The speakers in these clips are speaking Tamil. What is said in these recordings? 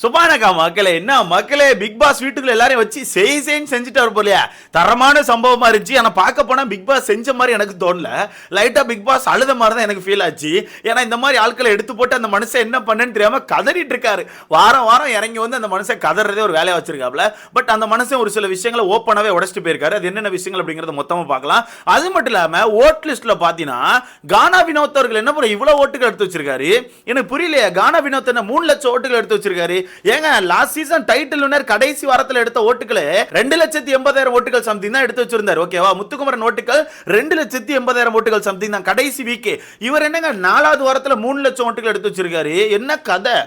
சுபானகா மக்களே, என்ன மக்களே, பிக் பாஸ் வீட்டுக்குள்ள எல்லாரையும் வச்சு செஞ்சுட்டாரு போலையா. தரமான சம்பவமா இருந்துச்சு. ஆனா பார்க்க போனா பிக் பாஸ் செஞ்ச மாதிரி எனக்கு தோணல. லைட்டா பிக் பாஸ் அழுத மாதிரி தான் எனக்கு ஃபீல் ஆச்சு. ஏன்னா இந்த மாதிரி ஆட்களை எடுத்து போட்டு அந்த மனுஷன் என்ன பண்ணேன்னு தெரியாம கதறிட்டு இருக்காரு. வாரம் வாரம் இறங்கி வந்து அந்த மனுஷன் கதறதே ஒரு வேலையா வச்சிருக்காப்ல. பட் அந்த மனுஷன் ஒரு சில விஷயங்களை ஓப்பனாவே உடைச்சிட்டு போயிருக்காரு. அது என்னென்ன விஷயங்கள் அப்படிங்கறத மொத்தமா பார்க்கலாம். அது மட்டும் இல்லாம ஓட் லிஸ்ட்ல பாத்தீங்கன்னா கானா வினோத் அவர்கள் என்ன பண்ண இவ்வளவு ஓட்டுகள் எடுத்து வச்சிருக்காரு. எனக்கு புரியலையா. கானா வினோத் என்ன 3 லட்சம் ஓட்டுகள் எடுத்து வச்சிருக்காரு. ஏங்க லாஸ்ட் சீசன் டைட்டில் வின்னர் கடைசி வாரத்தில் எடுத்த ஓட்டுகளே 2,80,000 ஓட்டுகள் சம்திங் தான் எடுத்து வச்சிருந்தார். ஓகேவா. முத்துக்குமரன் ஓட்டுகள் 2,80,000 ஓட்டுகள் சம்திங் தான் கடைசி வீக். இவர் என்னங்க 4வது வாரத்தில் 3 லட்சம் ஓட்டுகள் எடுத்து வச்சிருக்காரு. என்ன கதை,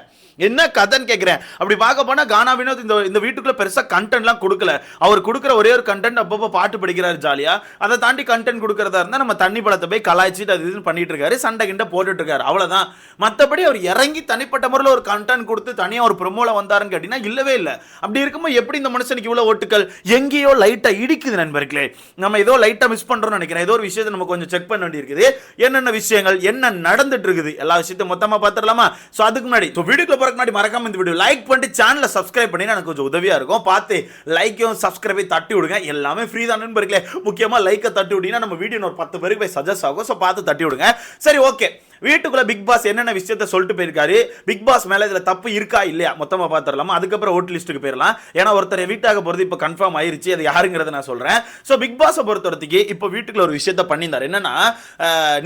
என்ன கதைன்னு கேட்கிறேன். அப்படி பார்க்க போனா கானா வினோத் இந்த வீட்டுக்குள்ள பெருசா கண்டென்ட்லாம் கொடுக்கல. அவர் கொடுக்குற ஒரே ஒரு கண்டென்ட் அப்பப்போ பாட்டு படிக்கிறாரு ஜாலியா. அதை தாண்டி கண்டென்ட் கொடுக்கறதா இருந்தா நம்ம தண்ணி பழத்தை போய் கலாய்ச்சிட்டு அது இதுன்னு பண்ணிட்டு இருக்காரு, சண்டை கிண்ட போட்டுட்டு இருக்காரு, அவ்வளவுதான். மற்றபடி அவர் இறங்கி தனிப்பட்ட முறையில் ஒரு கண்டென்ட் கொடுத்து தனியா ஒரு ப்ரோமோல வந்தாருன்னு கேட்டீங்கன்னா இல்லவே இல்லை. அப்படி இருக்கும்போது எப்படி இந்த மனுஷனுக்கு இவ்வளவு ஓட்டுகள்? எங்கேயோ லைட்டா இடிக்குது நண்பர்களே. நம்ம ஏதோ லைட்டா மிஸ் பண்றோம்னு நினைக்கிறேன். ஏதோ ஒரு விஷயத்தை நம்ம கொஞ்சம் செக் பண்ண வேண்டி இருக்குது. என்னென்ன விஷயங்கள் என்ன நடந்துட்டு இருக்குது எல்லா விஷயத்தையும் மொத்தமா பார்த்துடலாமா? சோ அதுக்கு முன்னாடி வீடியோக்குள்ள முன்னாடி மறக்காம இந்த வீடியோ லைக் பண்ணிட்டு சேனலை சப்ஸ்கிரைப் பண்ணி எனக்கு கொஞ்சம் உதவியா இருக்கும். பார்த்து லைக்கையும் சப்ஸ்கிரைபை தட்டி விடுங்க. எல்லாமே ஃப்ரீ தான் நண்பர்களே. முக்கியமா லைக்கை தட்டி விட்டீங்கன்னா நம்ம வீடியோ ஒரு 10 பேருக்கு போய் சஜஸ்ட் ஆகும். ஸோ பார்த்து தட்டி விடுங்க. சரி, ஓகே. வீட்டுக்குள்ள பிக் பாஸ் என்னென்ன விஷயத்தை சொல்லிட்டு போயிருக்காரு, பிக் பாஸ் மேல இதுல தப்பு இருக்கா இல்லையா மொத்தமா பார்த்துடலாமா? அதுக்கப்புறம் ஓட் லிஸ்ட்டுக்கு போயிடலாம். ஏன்னா ஒருத்தர் வீட்டாக போறது இப்போ கன்ஃபார்ம் ஆயிருச்சு. அது யாருங்கிறத நான் சொல்றேன். ஸோ பிக் பாஸை பொறுத்தவரைக்கு இப்போ வீட்டுக்குள்ள ஒரு விஷயத்த பண்ணியிருந்தார். என்னன்னா,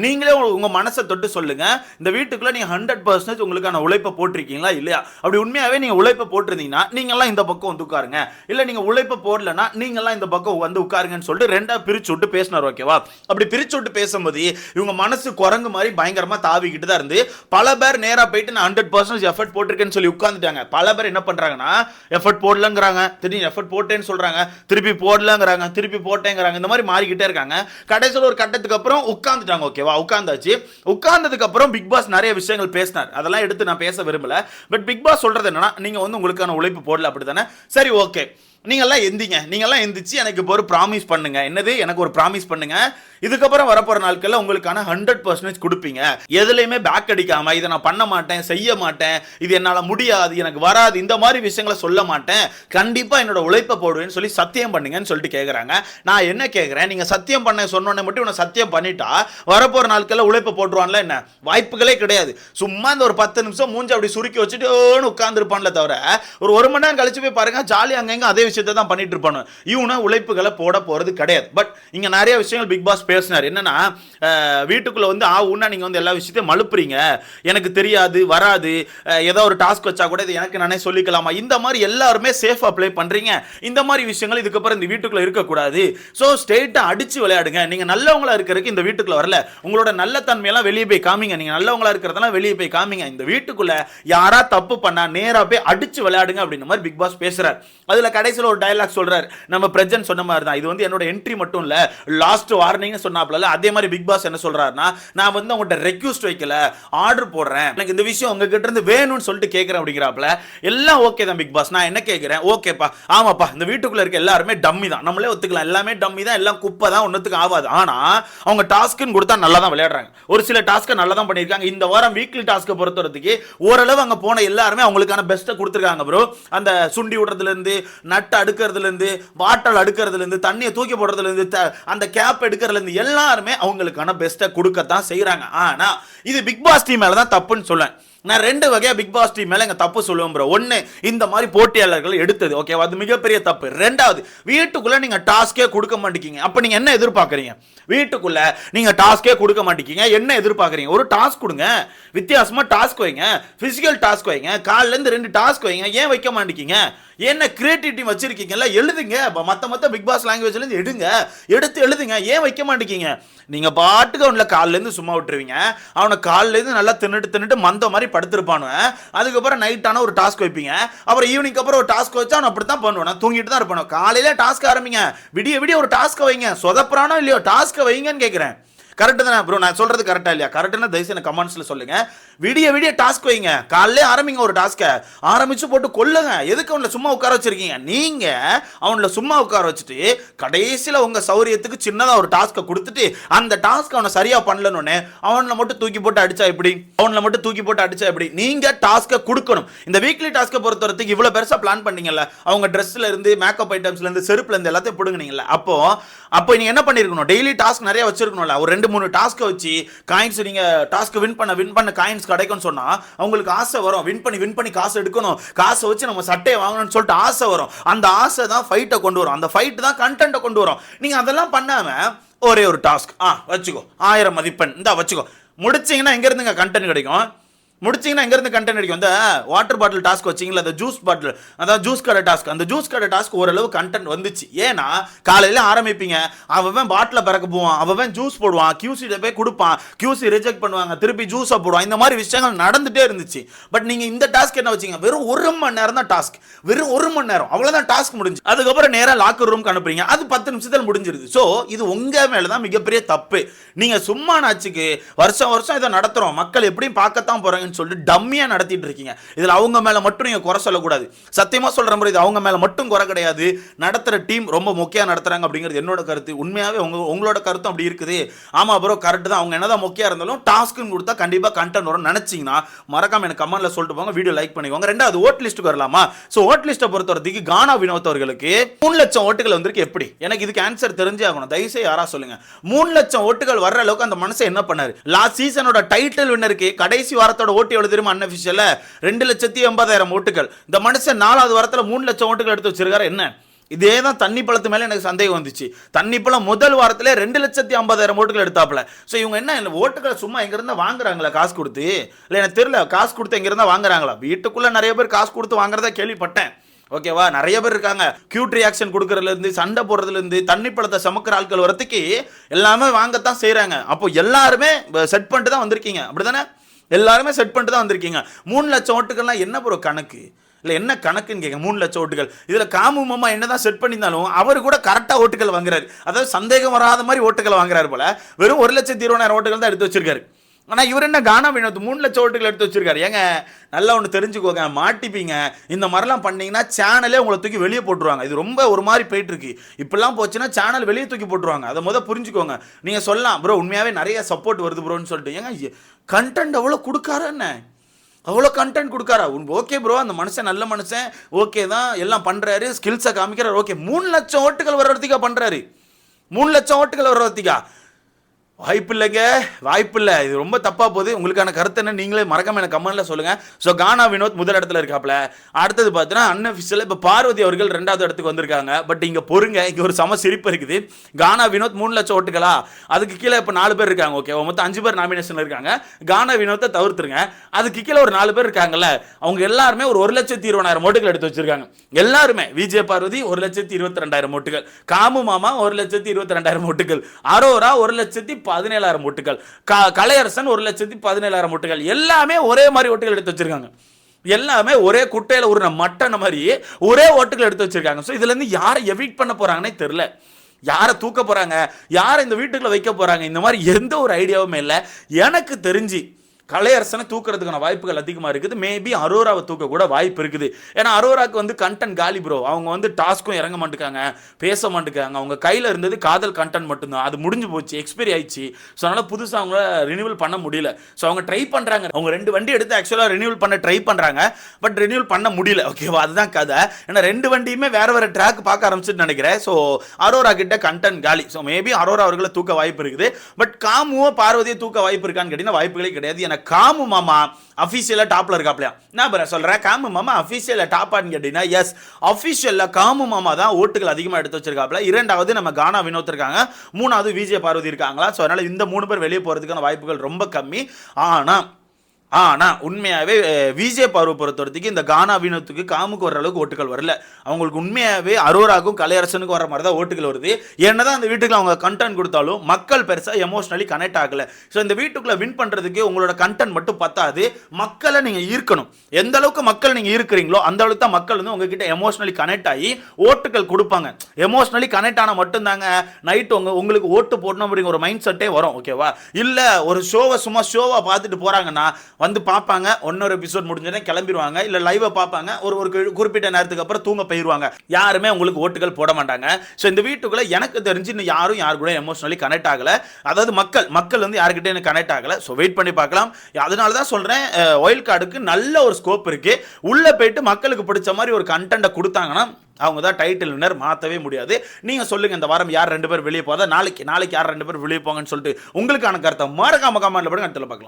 நீங்களே உங்க மனசை தொட்டு சொல்லுங்க, இந்த வீட்டுக்குள்ள நீங்க 100% உங்களுக்கான உழைப்பை போட்டிருக்கீங்களா இல்லையா? அப்படி உண்மையாவே நீங்க உழைப்பை போட்டிருந்தீங்கன்னா நீங்க எல்லாம் இந்த பக்கம் வந்து உட்காருங்க. இல்ல நீங்க உழைப்பை போடலன்னா நீங்க எல்லாம் இந்த பக்கம் வந்து உட்காருங்கன்னு சொல்லிட்டு ரெண்டா பிரிச்சு விட்டு பேசினார். ஓகேவா. அப்படி பிரிச்சு விட்டு பேசும்போது இவங்க மனசு குரங்கு மாதிரி பயங்கரமா தாவிக்கிட்டு தான் இருந்து பல பேர் நேரா போயிட்டு நான் 100% எஃபர்ட் போட்டிருக்கேன்னு சொல்லி உட்கார்ந்துட்டாங்க. பல பேர் என்ன பண்றாங்கன்னா, எஃபர்ட் போடலங்கிறாங்க, திருப்பி எஃபர்ட் போட்டேன்னு சொல்றாங்க, திருப்பி போடலங்கிறாங்க, திருப்பி போட்டேங்கிறாங்க. இந்த மாதிரி மாறிக்கிட்டே இருக்காங்க. கடைசியில் ஒரு கட்டத்துக்கு அப்புறம் உட்கார்ந்துட்டாங்க. ஓகேவா. உட்கார்ந்தாச்சு. உட்கார்ந்ததுக்கு அப்புறம் பிக் பாஸ் நிறைய விஷயங்கள் பேசினார். அதெல்லாம் எடுத்து நான் பேச விரும்பல. பட் பிக் பாஸ் சொல்றது என்னன்னா, நீங்க வந்து உங்களுக்கான உழைப்பு போடல, அப்படித்தானே? சரி, ஓகே. நீங்கெல்லாம் எந்திங்க, நீங்கெல்லாம் எந்திச்சு எனக்கு இப்போ ஒரு ப்ராமிஸ் பண்ணுங்க. என்னது? எனக்கு ஒரு ப்ராமிஸ் பண்ணுங்க. இதுக்கப்புறம் வரப்போற நாட்கள்ல உங்களுக்கான 100% கொடுப்பீங்க. எதுலையுமே பேக் அடிக்காம இதை நான் பண்ண மாட்டேன், செய்ய மாட்டேன், இது என்னால முடியாது, எனக்கு வராது, இந்த மாதிரி விஷயங்களை சொல்ல மாட்டேன், கண்டிப்பா என்னோட உழைப்பை போடுவேன்னு சொல்லி சத்தியம் பண்ணுங்கன்னு சொல்லிட்டு கேட்குறாங்க. நான் என்ன கேட்குறேன், நீங்க சத்தியம் பண்ண சொன்னோன்னே மட்டும் இவனை சத்தியம் பண்ணிட்டா வரப்போற நாட்கள்ல உழைப்பை போட்டுருவான்ல? என்ன வாய்ப்புகளே கிடையாது. சும்மா இந்த ஒரு 10 நிமிஷம் மூஞ்சி அப்படி சுருக்கி வச்சுட்டு உட்கார்ந்துருப்பான்ல தவிர ஒரு மணி நேரம் கழிச்சு போய் பாருங்க, ஜாலி அங்கங்க அதே விஷயத்தை தான் பண்ணிட்டு இருப்பானு. இவனை உழைப்புகளை போட போறது கிடையாது. பட் இங்க நிறைய விஷயங்கள் பிக் பாஸ் பேசினார். என்னன்னா, வீட்டுக்குள்ள வந்து ஆவுன்னா நீங்க வந்து எல்லா விஷயத்தையும் மழுப்புறீங்க, எனக்கு தெரியாது, வராது, ஏதோ ஒரு டாஸ்க் வச்சா கூட இது எனக்கு நானே சொல்லிக்கலாமா, இந்த மாதிரி எல்லாருமே சேஃப் அப்ளை பண்றீங்க. இந்த மாதிரி விஷயங்கள் இதுக்கப்புறம் இந்த வீட்டுக்குள்ள இருக்கக்கூடாது. ஸோ ஸ்டேட்டா அடிச்சு விளையாடுங்க. நீங்க நல்லவங்களா இருக்கிறதுக்கு இந்த வீட்டுக்குள்ள வரல, உங்களோட நல்ல தன்மையெல்லாம் வெளியே போய் காமிங்க. நீங்க நல்லவங்களா இருக்கிறதெல்லாம் வெளியே போய் காமிங்க. இந்த வீட்டுக்குள்ள யாரா தப்பு பண்ணா நேரா போய் அடிச்சு விளையாடுங்க அப்படின்னு மாதிரி பிக் பாஸ் பேசுறாரு. அதுல கடைசியில் ஒரு டயலாக் சொல்றாரு, நம்ம பிரஜன் சொன்ன மாதிரி தான். இது வந்து என்னோட என்ட்ரி மட்டும் இல்ல, லாஸ்ட் வார்னிங் சொன்னாப்ல. அதே மாதிரி பிக் பாஸ் என்ன சொல்றாருன்னா, நான் வந்து உங்கள்கிட்ட ரெக்வெஸ்ட் வைக்கல, ஆர்டர் போடுறேன், எனக்கு இந்த விஷயம் உங்ககிட்ட இருந்து வேணும்னு சொல்லிட்டு கேட்கிறேன் அப்படிங்கிறாப்ல. எல்லாம் ஓகே தான் பிக் பாஸ். நான் என்ன கேட்கிறேன், ஓகேப்பா, ஆமாப்பா, இந்த வீட்டுக்குள்ள இருக்க எல்லாருமே டம்மி தான், நம்மளே ஒத்துக்கலாம், எல்லாமே டம்மி தான், எல்லாம் குப்பை தான், ஒன்னுத்துக்கு ஆகாது. ஆனா அவங்க டாஸ்க்னு கொடுத்தா நல்லா தான் விளையாடுறாங்க. ஒரு சில டாஸ்க்கை நல்லா தான் பண்ணியிருக்காங்க. இந்த வாரம் வீக்லி டாஸ்க்கை பொறுத்தவரைக்கு ஓரளவு அங்க போன எல்லாருமே அவங்களுக்கான பெஸ்ட்டை கொடுத்துருக்காங்க ப்ரோ. அந்த சுண்டி விடுறதுல இருந்து, நட்டு அடுக்கிறதுல இருந்து, பாட்டல் அடுக்கிறதுல இருந்து, தண்ணியை தூக்கி போடுறதுல இருந்து, அந்த கேப் எடுக்கிறதுல இருந்து எல்லாருமே அவங்களுக்கான பெஸ்ட்டை கொடுக்கத்தான் செய்யறாங்க. ஆனா இது பிக் பாஸ் டீம் மேல தான் தப்புன்னு சொல்லுவேன். நான் 2 வகையா பிக் பாஸ் டீம் மேல தப்பு சொல்லுவேன் ப்ரோ. ஒன்னு, இந்த மாதிரி போட்டியாளர்கள் எடுத்தது ஓகேவா, அது மிகப்பெரிய தப்பு. 2வது, வீட்டுக்குள்ள நீங்க டாஸ்கே கொடுக்க மாட்டீங்க. அப்ப நீங்க என்ன எதிர்பார்க்கறீங்க? வீட்டுக்குள்ள நீங்க டாஸ்கே கொடுக்க மாட்டீங்க, என்ன எதிர்பார்க்கறீங்க? ஒரு டாஸ்க் கொடுங்க, வித்தியாசமா டாஸ்க் வைங்க, பிசிக்கல் டாஸ்க் வைங்க, காலைல இருந்து 2 டாஸ்க் வைங்க. ஏன் வைக்க மாட்டீங்க? என்ன கிரியேட்டிவிட்டி வச்சிருக்கீங்கல்ல, எழுதுங்க. மத்த பிக் பாஸ் லாங்குவேஜ்ல இருந்து எடுத்து எழுதுங்க. ஏன் வைக்க மாட்டீங்க? நீங்க பாட்டுக்கு அவன்ல காலைல இருந்து சும்மா விட்டுருவீங்க. அவனை காலைல இருந்து நல்லா தின்னுட்டு மந்த மாதிரி படுத்திருப்பானுவன். அதுக்கப்புறம் நைட் ஆன ஒரு டாஸ்க் வைப்பீங்க. அப்புறம் ஈவினிங் அப்புறம் ஒரு டாஸ்க் வச்சா அவன் அப்படித்தான் பண்ணுவான், தூங்கிட்டு தான் இருப்பான். காலையில டாஸ்க் ஆரம்பிங்க, விடிய ஒரு டாஸ்க் வைங்க. சொதப்புறானோ இல்லையோ டாஸ்க் வைங்கன்னு கேட்கிறேன். கரெக்ட் தானே ப்ரோ? நான் சொல்றது கரெக்டா இல்லையா? கரெக்ட்னா தயவுசெய்து கமெண்ட்ஸ்ல சொல்லுங்க. விடிய டாஸ்க் வைங்க, காலையிலே ஆரம்பிங்க, ஒரு டாஸ்க்கை ஆரம்பிச்சு போட்டு கொல்லுங்க. எதுக்கு அவனை சும்மா உட்கார வச்சிருக்கீங்க? நீங்க அவனை சும்மா உட்கார வச்சுட்டு கடைசியில் உங்க சௌரியத்துக்கு சின்னதா ஒரு டாஸ்க்கை கொடுத்துட்டு அந்த டாஸ்க் அவனை சரியா பண்ணலன்னு அவனை மட்டும் தூக்கி போட்டு அடிச்சா எப்படி? நீங்க டாஸ்க்கை கொடுக்கணும். இந்த வீக்லி டாஸ்க்கை பொறுத்தவரைக்கும் இவ்வளவு பெருசா பிளான் பண்ணீங்கல்ல, அவங்க ட்ரெஸ்ல இருந்து மேக்கப் ஐட்டம்ஸ்ல இருந்து செருப்புல இருந்து எல்லாத்தையும் பிடுங்குனீங்கல்ல, அப்போ நீங்க என்ன பண்ணிருக்கணும்? டெய்லி டாஸ்க் நிறைய வச்சிருக்கணும்ல. ஒரு 2-3 டாஸ்க்கை வச்சு காயின்ஸ், நீங்க டாஸ்க் வின் பண்ண காயின்ஸ் கிடைக்கும்னு சொன்னா அவங்களுக்கு ஆசை வரும். வின் பண்ணி காசு எடுக்கணும், காசை வச்சு நம்ம சட்டையை வாங்கணும்னு சொல்லிட்டு ஆசை வரும். அந்த ஆசை தான் ஃபைட்டை கொண்டு வரும், அந்த ஃபைட் தான் கண்டென்ட்டை கொண்டு வரும். நீங்க அதெல்லாம் பண்ணாம ஒரே ஒரு டாஸ்க் வச்சுக்கோ, 1000 மதிப்பெண் இந்த வச்சுக்கோ, முடிச்சீங்கன்னா எங்க இருந்துங்க கண்டென்ட் கிடைக்கும்? முடிச்சிங்கன்னா எங்கேருந்து கண்டென்ட் கிடைக்கும்? இந்த வாட்டர் பாட்டில் டாஸ்க் வச்சிங்களா, அந்த ஜூஸ் பாட்டில், அதாவது ஜூஸ் கடை டாஸ்க், அந்த ஜூஸ் கடை டாஸ்க் ஓரளவு கண்டென்ட் வந்துச்சு. ஏன்னா காலையில் ஆரம்பிப்பீங்க, அவன் பாட்டில் பிறக்க போவான், அவன் ஜூஸ் போடுவான், கியூசிட்ட போய் கொடுப்பான், கியூசி ரிஜெக்ட் பண்ணுவாங்க, திருப்பி ஜூஸை போடுவான், இந்த மாதிரி விஷயங்கள் நடந்துகிட்டே இருந்துச்சு. பட் நீங்கள் இந்த டாஸ்க் என்ன வச்சிங்க? வெறும் 1 மணி நேரம் தான் டாஸ்க், வெறும் 1 மணி நேரம், அவ்வளோதான் டாஸ்க் முடிஞ்சு. அதுக்கப்புறம் நேராக லாக்கர் ரூம்க்கு அனுப்புறீங்க, அது 10 நிமிஷத்தில் முடிஞ்சிருது. ஸோ இது உங்கள் மேலே தான் மிகப்பெரிய தப்பு. நீங்கள் சும்மா நாச்சுக்கு வருஷம் இதை நடத்துகிறோம், மக்கள் எப்படியும் பார்க்கத்தான் போகிறாங்க சொல்லிட்டு டம்மியா நடத்திட்டு இருக்கீங்க. இதுல அவங்க மேல மட்டும் நீங்க குறை சொல்லக்கூடாது. சத்தியமா சொல்ற மாதிரி இது அவங்க மேல மட்டும் குறை கிடையாது. நடத்துற டீம் ரொம்ப முக்கியம் நடத்துறாங்க அப்படிங்கிறது என்னோட கருத்து. உண்மையாவே உங்களோட கருத்தும் அப்படி இருக்குது. ஆமா ப்ரோ, கரெக்ட் தான். அவங்க என்னதான் முக்கியம் இருந்தாலும் டாஸ்க்னு கொடுத்தா கண்டிப்பா கண்டென்ட் வரும் நினைச்சீங்கன்னா மறக்காம எனக்கு கமெண்ட்ல சொல்லிட்டு போங்க, வீடியோ லைக் பண்ணிக்கோங்க. ரெண்டாவது ஓட் லிஸ்ட்டுக்கு வரலாமா? ஸோ ஓட் லிஸ்ட்டை பொறுத்தவரைக்கும் கானா வினோத் அவர்களுக்கு 3 லட்சம் ஓட்டுகள் வந்திருக்கு. எப்படி? எனக்கு இதுக்கு ஆன்சர் தெரிஞ்சே ஆகணும். தயவுசெய்து யாரா சொல்லுங்க. 3 லட்சம் ஓட்டுகள் வர்ற அளவுக்கு அந்த மனுஷன் என்ன பண்ணாரு? லாஸ்ட் சீசனோட டைட்டில் வின்னருக்கு கடைசி வாரத்தோட ஓட்டு எவ்வளவு தெரியுமா? அன்அஃபிஷியலா 2,80,000 ஓட்டுகள். இந்த மனுஷன் 4வது வாரத்தில் 3 லட்சம் ஓட்டுகள் எடுத்து வச்சிருக்காரு. என்ன இதே தான் தண்ணி பழத்து மேலே எனக்கு சந்தேகம் வந்துச்சு. தண்ணி பழம் முதல் வாரத்திலே 2,50,000 ஓட்டுகள் எடுத்தாப்புல. ஸோ இவங்க என்ன ஓட்டுகளை சும்மா எங்கிருந்தா வாங்குறாங்களா காசு கொடுத்து? இல்லை எனக்கு தெரியல, காசு கொடுத்து எங்கிருந்தா வாங்குறாங்களா? வீட்டுக்குள்ள நிறைய பேர் காசு கொடுத்து வாங்குறதா கேள்விப்பட்டேன். ஓகேவா, நிறைய பேர் இருக்காங்க. கியூட் ரியாக்ஷன் கொடுக்கறதுல இருந்து, சண்டை போடுறதுல இருந்து, தண்ணி பழத்தை சமக்கிற ஆட்கள் வரத்துக்கு எல்லாமே வாங்கத்தான் செய்யறாங்க. அப்போ எல்லாருமே செட் பண்ணிட்டு தான் வந்திருக்கீங்க, அப்படிதானே? எல்லாருமே செட் பண்ணிட்டு தான் வந்திருக்கீங்க. 3 லட்சம் ஓட்டுகள்லாம் என்ன ப்ரோ கணக்கு? இல்லை என்ன கணக்குன்னு கேட்க 3 லட்சம் ஓட்டுகள். இதில் காமு மாமா என்னதான் செட் பண்ணியிருந்தாலும் அவர் கூட கரெக்டாக ஓட்டுகள் வாங்குறாரு. அதாவது சந்தேகம் வராத மாதிரி ஓட்டுகள் வாங்குறாரு போல. வெறும் 1,20,000 ஓட்டுகள் தான் எடுத்து வச்சிருக்காரு. ஆனால் இவர் என்ன கானா வினோத் 3 லட்சம் ஓட்டுகள் எடுத்து வச்சிருக்காரு. ஏங்க நல்லா ஒன்று தெரிஞ்சுக்கோங்க, மாட்டிப்பீங்க. இந்த மாதிரிலாம் பண்ணீங்கன்னா சேனலே உங்களை தூக்கி வெளியே போட்டுருவாங்க. இது ரொம்ப ஒரு மாதிரி போயிட்டு இருக்கு. இப்படிலாம் போச்சுன்னா சேனல் வெளியே தூக்கி போட்டுருவாங்க. அதை புரிஞ்சுக்கோங்க. நீங்கள் சொல்லலாம் ப்ரோ உண்மையாகவே நிறைய சப்போர்ட் வருது ப்ரோன்னு சொல்லிட்டு. ஏங்க கண்டென்ட் அவ்வளோ கொடுக்காரா என்ன? அவ்வளோ கண்டென்ட் கொடுக்காரா? ஓகே ப்ரோ, அந்த மனுஷன் நல்ல மனுஷன், ஓகே தான், எல்லாம் பண்ணுறாரு, ஸ்கில்ஸை காமிக்கிறார், ஓகே. 3 லட்சம் ஓட்டுகள் வர்றதுக்கா பண்ணுறாரு? 3 லட்சம் ஓட்டுகள் வர்றதுக்கா? வாய்ப்பு இல்லைங்க, வாய்ப்பு இல்லை. இது ரொம்ப தப்பாக போகுது. உங்களுக்கான கருத்து என்ன நீங்களே மறக்காம எனக்கு கமெண்ட்ல சொல்லுங்கள். ஸோ கானா வினோத் முதல் இடத்துல இருக்காப்ல. அடுத்தது பார்த்தீங்கன்னா அன்அஃபிஷியல் இப்போ பார்வதி அவர்கள் 2வது இடத்துக்கு வந்திருக்காங்க. பட் இங்கே பொறுங்க, இங்கே ஒரு சம சிரிப்பு இருக்குது. கானா வினோத் 3 லட்சம் ஓட்டுகளா? அதுக்கு கீழே இப்போ 4 பேர் இருக்காங்க. ஓகே, மொத்தம் 5 பேர் நாமினேஷன் இருக்காங்க. கானா வினோத்தை தவிர்த்துருங்க. அதுக்கு கீழே ஒரு 4 பேர் இருக்காங்கல்ல, அவங்க எல்லாருமே ஒரு 1,20,000 ஓட்டுகள் எடுத்து வச்சிருக்காங்க. எல்லாருமே விஜய் பார்வதி 1,22,000 ஓட்டுகள், காமு மாமா 1,22,000 ஓட்டுகள், அரோரா 1,17,000 ஓட்டுகள், கலையரசன் 1,17,000 ஓட்டுகள். எல்லாமே ஒரே மாதிரி ஓட்டுகள் எடுத்து வச்சிருக்காங்க. எல்லாமே ஒரே குட்டையில ஒரு மட்டன மாதிரி ஒரே ஓட்டுகள் எடுத்து வச்சிருக்காங்க. ஸோ இதுல இருந்து யாரை எவிக்ட் பண்ண போறாங்கன்னே தெரியல. யாரை தூக்க போறாங்க, யாரை இந்த வீட்டுக்குள்ள வைக்க போறாங்க, இந்த மாதிரி எந்த ஒரு ஐடியாவுமே இல்லை. எனக்கு தெரிஞ்சு கலையரசனை தூக்குறதுக்கான வாய்ப்புகள் அதிகமாக இருக்குது. மேபி அரோராவை தூக்க கூட வாய்ப்பு இருக்குது. ஏன்னா அரோராவுக்கு கண்டென்ட் காலி ப்ரோ. அவங்க டாஸ்க்கும் இறங்க மாட்டேங்காங்க, பேச மாட்டேங்காங்க. அவங்க கையில் இருந்தது காதல் கண்டென்ட் மட்டும்தான். அது முடிஞ்சு போச்சு, எக்ஸ்பைரி ஆயிடுச்சு. ஸோ அதனால் புதுசாக அவங்கள ரினியூவல் பண்ண முடியல. ஸோ அவங்க ட்ரை பண்ணுறாங்க. அவங்க 2 வண்டி எடுத்து ஆக்சுவலாக ரினியூவல் பண்ண ட்ரை பண்ணுறாங்க. பட் ரினியூவல் பண்ண முடியல. ஓகேவா, அதுதான் கதை. ஏன்னா 2 வண்டியுமே வேறு ட்ராக் பார்க்க ஆரம்பிச்சுட்டு நினைக்கிறேன். ஸோ அரோரா கிட்ட கண்டென்ட் காலி. ஸோ மேபி அரோரா அவர்களை தூக்க வாய்ப்பு இருக்குது. பட் காமுவோ பார்வதியை தூக்க வாய்ப்பு இருக்கான்னு கேட்டீங்கன்னா வாய்ப்புகளே கிடையாது. எனக்கு காமு மாமா அபிஷியலா டாப்ல இருக்காப்லையா? நான் சொல்றேன், காமு மாமா அபிஷியலா டாப்பான்னு கேட்டீங்கன்னா எஸ், அபிஷியலா காமு மாமா தான் ஓட்டுகள் அதிகமாக எடுத்து வச்சிருக்காப்ல. 2வது நம்ம கானா வினோத் இருக்காங்க, 3வது விஜய் பார்வதி இருக்காங்களா. ஸோ அதனால இந்த 3 பேர் வெளியே போறதுக்கான வாய்ப்புகள் ரொம்ப கம்மி. ஆனா ஆனா உண்மையாவே விஜய் பார்வை பொறுத்தவரைக்கும் இந்த கானா வினோத்துக்கு காமுக்கு வர அளவுக்கு ஓட்டுகள் வரல. அவங்களுக்கு உண்மையாவே அரோராக்கும் கலையரசனுக்கும் வர மாதிரி தான் ஓட்டுகள் வருது. என்னதான் அந்த வீட்டுக்கு அவங்க கண்டென்ட் கொடுத்தாலும் மக்கள் பெருசா எமோஷனலி கனெக்ட் ஆகல. ஸோ இந்த வீட்டுக்குள்ள வின் பண்றதுக்கு உங்களோட கண்டென்ட் மட்டும் பத்தாது, மக்களை நீங்க ஈர்க்கணும். எந்த அளவுக்கு மக்கள் நீங்க ஈர்க்கிறீங்களோ அந்த அளவுக்கு தான் மக்கள் வந்து உங்ககிட்ட எமோஷனலி கனெக்ட் ஆகி ஓட்டுகள் கொடுப்பாங்க. எமோஷனலி கனெக்ட் ஆன மட்டும்தாங்க நைட் உங்களுக்கு ஓட்டு போடணும் அப்படிங்கிற ஒரு மைண்ட் செட்டே வரும். ஓகேவா? இல்ல ஒரு ஷோவை சும்மா ஷோவா பார்த்துட்டு போறாங்கன்னா வந்து பார்ப்பாங்க, ஒன்னொரு எபிசோட் முடிஞ்சோடனே கிளம்பிடுவாங்க, இல்ல லைவா பார்ப்பாங்க, ஒரு குறிப்பிட்ட நேரத்துக்கு அப்புறம் தூங்க போயிருவாங்க. யாருமே உங்களுக்கு ஓட்டுகள் போட மாட்டாங்க. ஸோ இந்த வீட்டுக்குள்ள எனக்கு தெரிஞ்சு இன்னும் யாரும் யாரு கூட எமோஷனலி கனெக்ட் ஆகல. அதாவது மக்கள் வந்து யாருக்கிட்டே எனக்கு கனெக்ட் ஆகல. ஸோ வெயிட் பண்ணி பார்க்கலாம். அதனால தான் சொல்றேன், ஒயில்ட் கார்டுக்கு நல்ல ஒரு ஸ்கோப் இருக்கு. உள்ள போயிட்டு மக்களுக்கு பிடிச்ச மாதிரி ஒரு கண்டென்ட்டை கொடுத்தாங்கன்னா அவங்க தான் டைட்டில் வின்னர், மாற்றவே முடியாது. நீங்கள் சொல்லுங்கள், இந்த வாரம் யார் 2 பேர் வெளியே போதா, நாளைக்கு யார் 2 பேர் வெளியே போங்கன்னு சொல்லிட்டு உங்களுக்கான கருத்தை மறக்காம கமெண்ட்ல போடுங்க. அடுத்த பார்க்கலாம்.